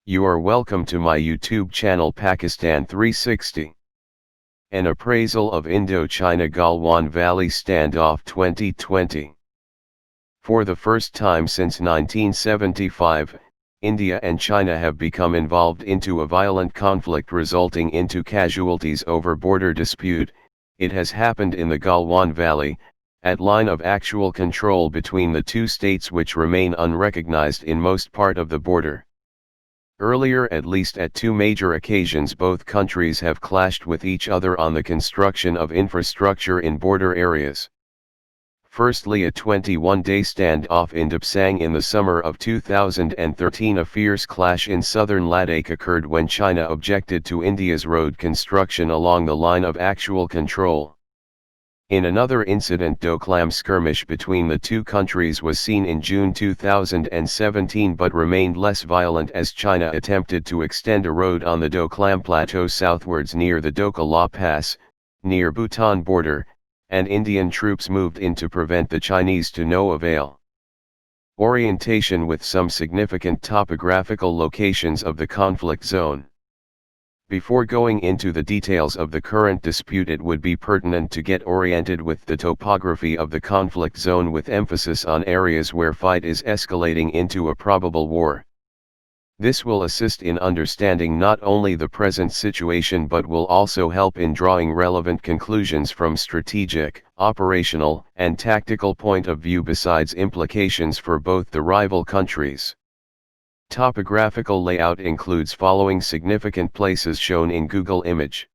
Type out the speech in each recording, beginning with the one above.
You are welcome to my YouTube channel Pakistan 360. An appraisal of Indo-China Galwan Valley Standoff 2020. For the first time since 1975, India and China have become involved into a violent conflict resulting into casualties over border dispute. It has happened in the Galwan Valley, at line of actual control between the two states which remain unrecognized in most part of the border. Earlier, at least at two major occasions, both countries have clashed with each other on the construction of infrastructure in border areas. Firstly, a 21-day standoff in Dapsang in the summer of 2013. A fierce clash in southern Ladakh occurred when China objected to India's road construction along the line of actual control. In another incident, Doklam skirmish between the two countries was seen in June 2017 but remained less violent as China attempted to extend a road on the Doklam Plateau southwards near the Dokla Pass, near Bhutan border, and Indian troops moved in to prevent the Chinese to no avail. Orientation with some significant topographical locations of the conflict zone. Before going into the details of the current dispute, it would be pertinent to get oriented with the topography of the conflict zone, with emphasis on areas where fight is escalating into a probable war. This will assist in understanding not only the present situation but will also help in drawing relevant conclusions from strategic, operational, and tactical point of view, besides implications for both the rival countries. Topographical layout includes following significant places shown in Google image.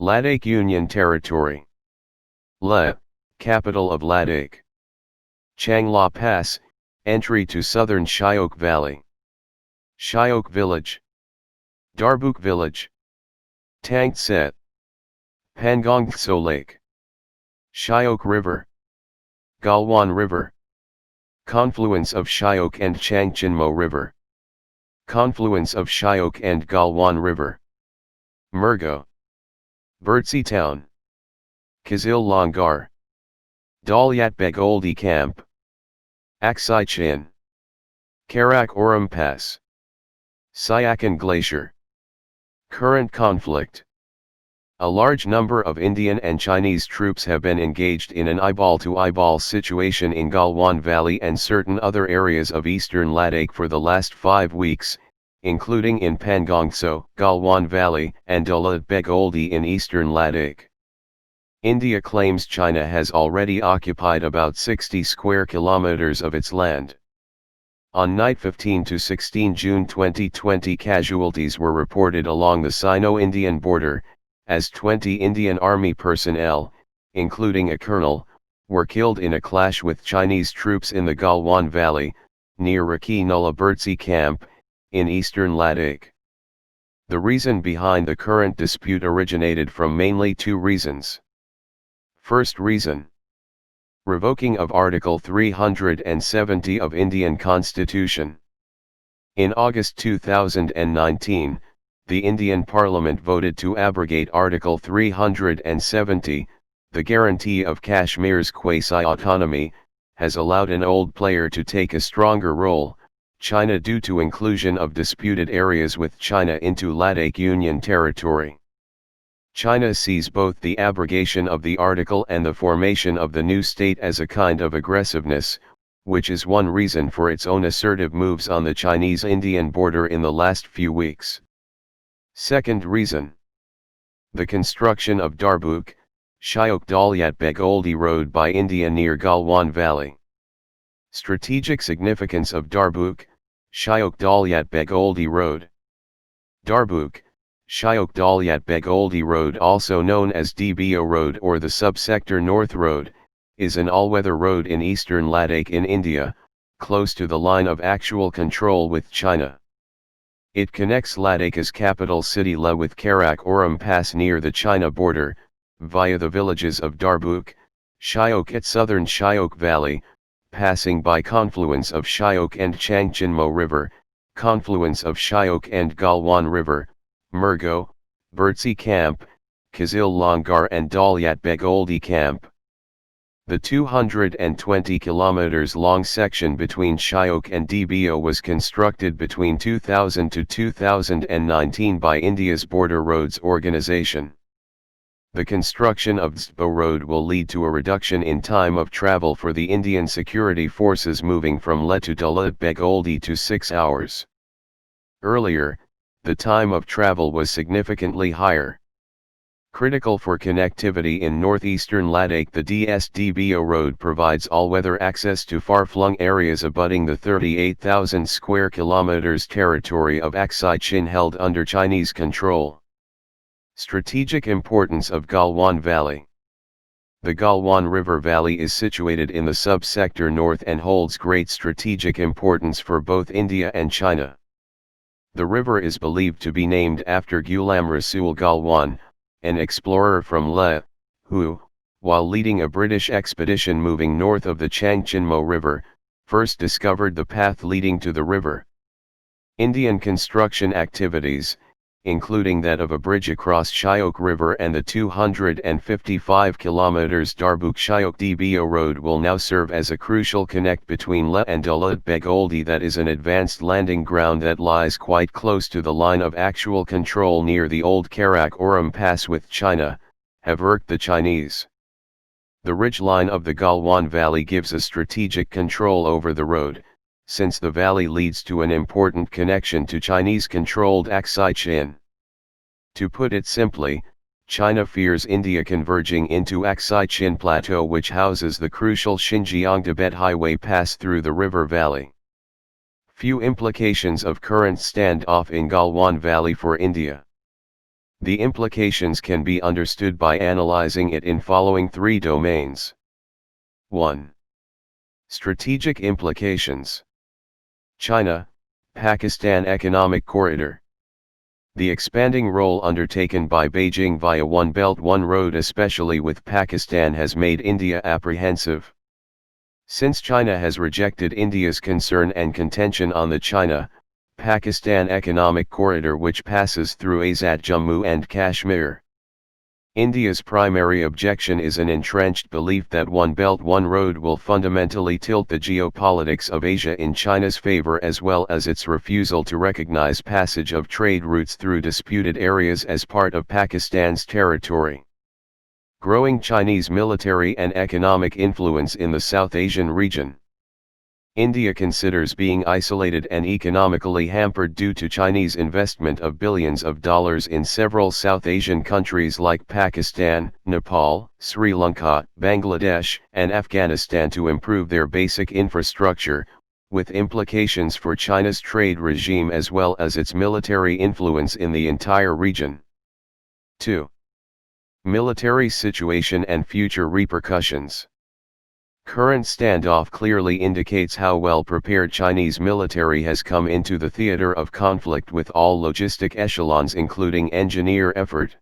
Ladakh Union Territory. Leh, capital of Ladakh. Changla Pass, entry to southern Shyok Valley. Shyok Village. Darbuk Village. Tangtset. Pangongtso Lake. Shyok River. Galwan River. Confluence of Shyok and Changchenmo River. Confluence of Shyok and Galwan River. Murgo. Birdsea Town. Kizil Longar. Daullat Beg Oldy Camp. Aksai Chin. Karakoram Pass. Siachen Glacier. Current conflict. A large number of Indian and Chinese troops have been engaged in an eyeball-to-eyeball situation in Galwan Valley and certain other areas of eastern Ladakh for the last 5 weeks, including in Pangongtso, Galwan Valley, and Daullat Beg Oldy in eastern Ladakh. India claims China has already occupied about 60 square kilometers of its land. On night 15 to 16 June 2020, casualties were reported along the Sino-Indian border, as 20 Indian Army personnel, including a colonel, were killed in a clash with Chinese troops in the Galwan Valley, near Raki Nulla Birdsea Camp, in eastern Ladakh. The reason behind the current dispute originated from mainly two reasons. First reason: revoking of Article 370 of Indian Constitution. In August 2019, the Indian Parliament voted to abrogate Article 370, the guarantee of Kashmir's quasi-autonomy, has allowed an old player to take a stronger role, China, due to inclusion of disputed areas with China into Ladakh Union Territory. China sees both the abrogation of the article and the formation of the new state as a kind of aggressiveness, which is one reason for its own assertive moves on the Chinese-Indian border in the last few weeks. Second reason: the construction of Darbuk, Shyok-Daullat Beg Oldy Road by India near Galwan Valley. Strategic significance of Darbuk, Shyok-Daullat Beg Oldy Road. Darbuk, Shyok-Daullat Beg Oldy Road, also known as DBO Road or the Subsector North Road, is an all-weather road in eastern Ladakh in India, close to the line of actual control with China. It connects Ladakh's capital city Leh with Karakoram Pass near the China border, via the villages of Darbuk, Shyok at southern Shyok Valley, passing by confluence of Shyok and Changchenmo River, confluence of Shyok and Galwan River, Murgo, Birdsea Camp, Kizil Longar and Daullat Beg Oldy Camp. The 220 km long section between Shyok and Darbuk was constructed between 2000 to 2019 by India's Border Roads Organization. The construction of Darbuk Road will lead to a reduction in time of travel for the Indian security forces moving from Leh to Oldy to 6 hours. Earlier, the time of travel was significantly higher. Critical for connectivity in northeastern Ladakh, the Darbuk road provides all-weather access to far-flung areas abutting the 38,000 square kilometers territory of Aksai Chin held under Chinese control. Strategic importance of Galwan Valley. The Galwan River Valley is situated in the sub-sector north and holds great strategic importance for both India and China. The river is believed to be named after Ghulam Rasul Galwan, an explorer from Leh, who, while leading a British expedition moving north of the Changchenmo River, first discovered the path leading to the river. Indian construction activities, including that of a bridge across Shyok River and the 255 km Darbuk Shyok-Daullat road, will now serve as a crucial connect between Leh and Oldy, that is an advanced landing ground that lies quite close to the line of actual control near the old Karakoram Pass with China, have irked the Chinese. The ridgeline of the Galwan Valley gives a strategic control over the road, since the valley leads to an important connection to Chinese-controlled Aksai Chin. To put it simply, China fears India converging into Aksai Chin Plateau, which houses the crucial Xinjiang-Tibet Highway pass through the river valley. Few implications of current standoff in Galwan Valley for India. The implications can be understood by analyzing it in following three domains. 1. Strategic implications. China, Pakistan Economic Corridor. The expanding role undertaken by Beijing via One Belt One Road, especially with Pakistan, has made India apprehensive. Since China has rejected India's concern and contention on the China-Pakistan Economic Corridor, which passes through Azad Jammu and Kashmir. India's primary objection is an entrenched belief that One Belt One Road will fundamentally tilt the geopolitics of Asia in China's favor, as well as its refusal to recognize passage of trade routes through disputed areas as part of Pakistan's territory. Growing Chinese military and economic influence in the South Asian region. India considers being isolated and economically hampered due to Chinese investment of billions of dollars in several South Asian countries like Pakistan, Nepal, Sri Lanka, Bangladesh, and Afghanistan to improve their basic infrastructure, with implications for China's trade regime as well as its military influence in the entire region. 2. Military situation and future repercussions. Current standoff clearly indicates how well prepared Chinese military has come into the theater of conflict with all logistic echelons including engineer effort.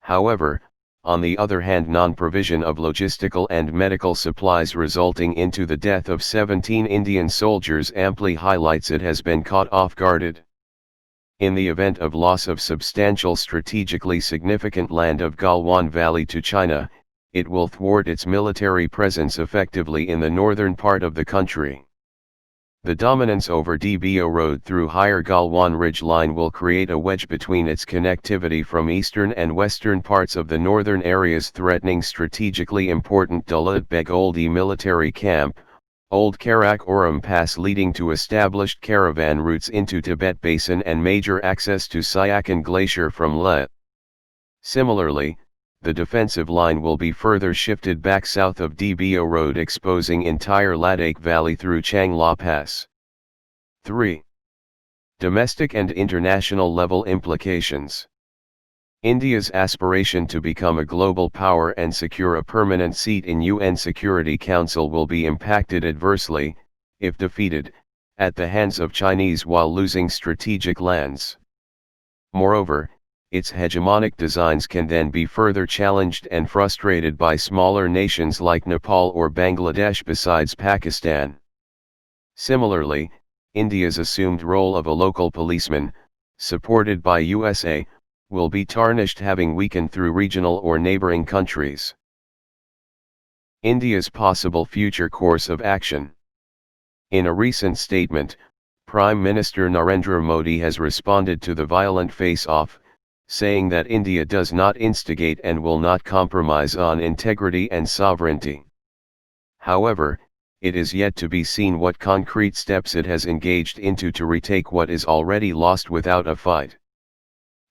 However, on the other hand, non-provision of logistical and medical supplies resulting into the death of 17 Indian soldiers amply highlights it has been caught off guard. In the event of loss of substantial strategically significant land of Galwan Valley to China, it will thwart its military presence effectively in the northern part of the country. The dominance over Darbuk Road through higher Galwan ridgeline will create a wedge between its connectivity from eastern and western parts of the northern areas, threatening strategically important Oldy military camp, Old Karakoram Pass leading to established caravan routes into Tibet Basin and major access to Siachen Glacier from Leh. Similarly, the defensive line will be further shifted back south of Darbuk Road, exposing entire Ladakh Valley through Changla Pass. 3. Domestic and international level implications. India's aspiration to become a global power and secure a permanent seat in UN Security Council will be impacted adversely, if defeated, at the hands of Chinese while losing strategic lands. Moreover, its hegemonic designs can then be further challenged and frustrated by smaller nations like Nepal or Bangladesh besides Pakistan. Similarly, India's assumed role of a local policeman, supported by USA, will be tarnished, having weakened through regional or neighboring countries. India's possible future course of action. In a recent statement, Prime Minister Narendra Modi has responded to the violent face-off, saying that India does not instigate and will not compromise on integrity and sovereignty. However, it is yet to be seen what concrete steps it has engaged into to retake what is already lost without a fight.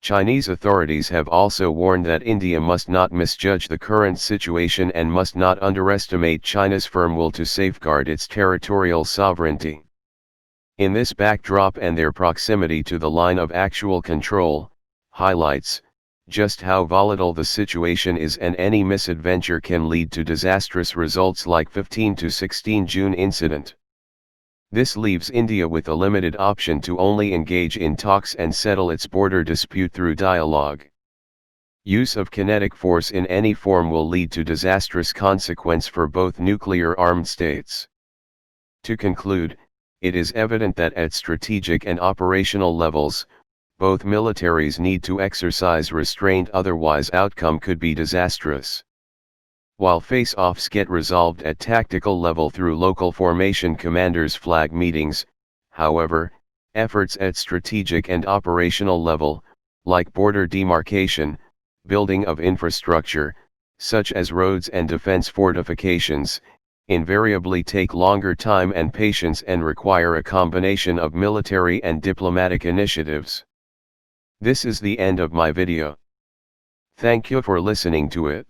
Chinese authorities have also warned that India must not misjudge the current situation and must not underestimate China's firm will to safeguard its territorial sovereignty. In this backdrop and their proximity to the line of actual control, highlights just how volatile the situation is, and any misadventure can lead to disastrous results like 15 to 16 June incident. This leaves India with a limited option to only engage in talks and settle its border dispute through dialogue. Use of kinetic force in any form will lead to disastrous consequence for both nuclear-armed states. To conclude, it is evident that at strategic and operational levels, both militaries need to exercise restraint, otherwise outcome could be disastrous. While face-offs get resolved at tactical level through local formation commanders' flag meetings, however, efforts at strategic and operational level, like border demarcation, building of infrastructure, such as roads and defense fortifications, invariably take longer time and patience and require a combination of military and diplomatic initiatives. This is the end of my video. Thank you for listening to it.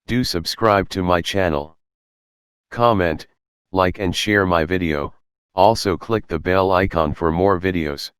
Do subscribe to my channel. Comment, like and share my video, also click the bell icon for more videos.